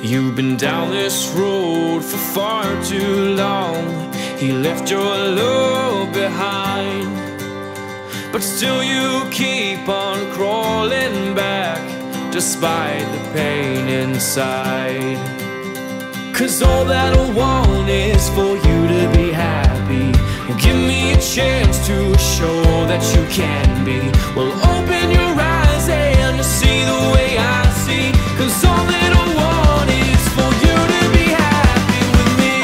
You've been down this road for far too long. He left your love behind, but still you keep on crawling back, despite the pain inside. 'Cause all that I want is for you to be happy. Give me a chance to show that you can be. Well, open your eyes and see the way I see. 'Cause all that I want is for you to be happy with me.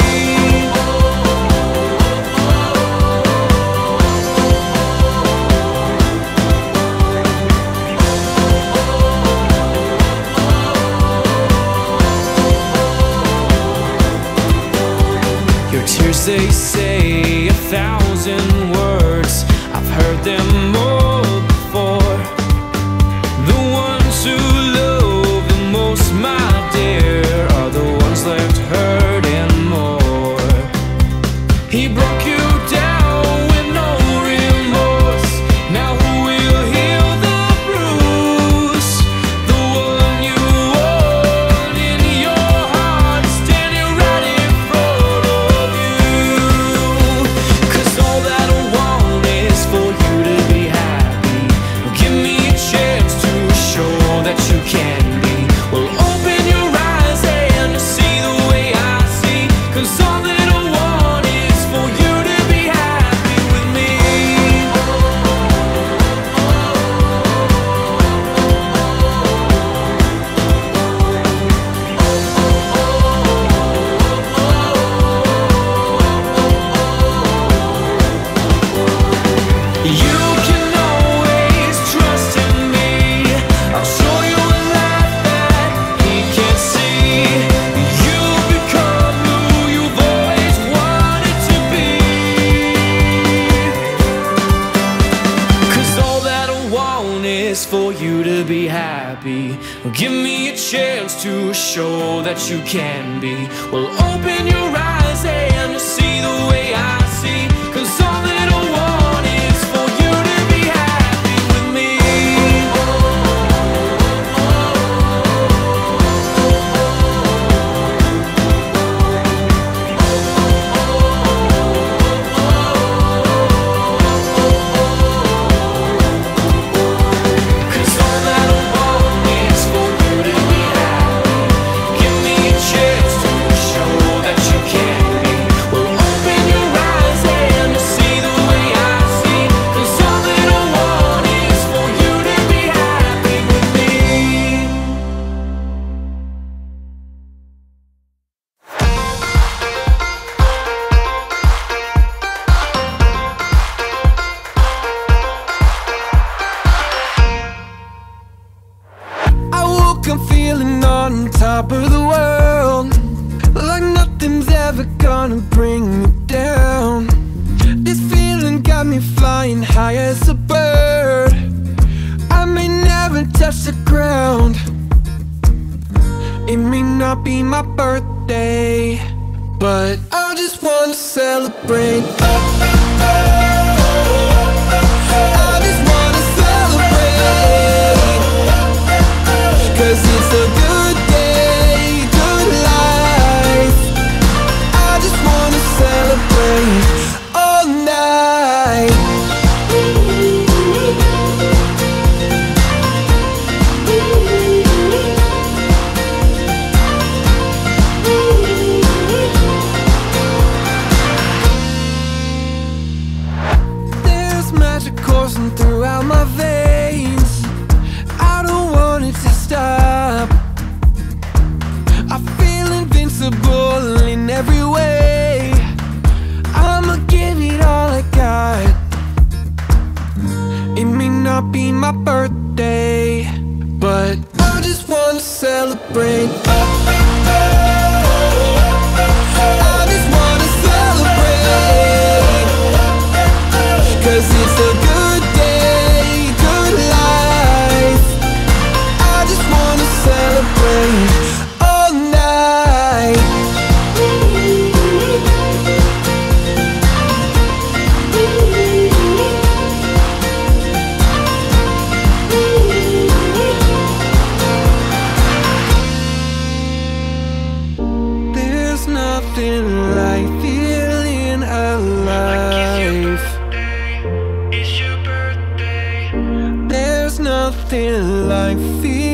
Your tears, they say 1,000 words. I've heard them all before. The ones who love the most, my dear, are the ones left hurting more. He broke you down with no remorse. Now who will heal the bruise? The one you want in your heart, standing right in front of you. 'Cause all that I want is for you to be happy. Give me a chance to show that you can be. Well, open your eyes and see the way I see. 'Cause all that I want is for you to be happy with me. You can always trust in me. I'll show you a life that he can't see. You'll become who you've always wanted to be. 'Cause all that I want is for you to be happy. Give me a chance to show that you can be. Well, open your eyes and see the way I see. 'Cause all that I want is for you to be happy with me. Cause all that I want is for you to be happy. Give me a chance to show that you can be. Well, open your eyes and see the way I see. 'Cause all that I want is for you to be happy with me. I woke up feeling on top of the world, like nothing's ever gonna bring me down. This feeling got me flying high as a bird. I may never touch the ground. It may not be my birthday, but I just wanna celebrate. I just wanna celebrate. 'Cause it's a good day, good life. I just wanna celebrate all night. There's magic coursing throughout my veins. I don't want it to stop. I feel invincible in every way. I'ma give it all I got. It may not be my birthday, but I just wanna celebrate. I just wanna celebrate. 'Cause it's a good day, good life. I just wanna celebrate all night. nothing like feeling alive. It's your birthday. There's nothing like feeling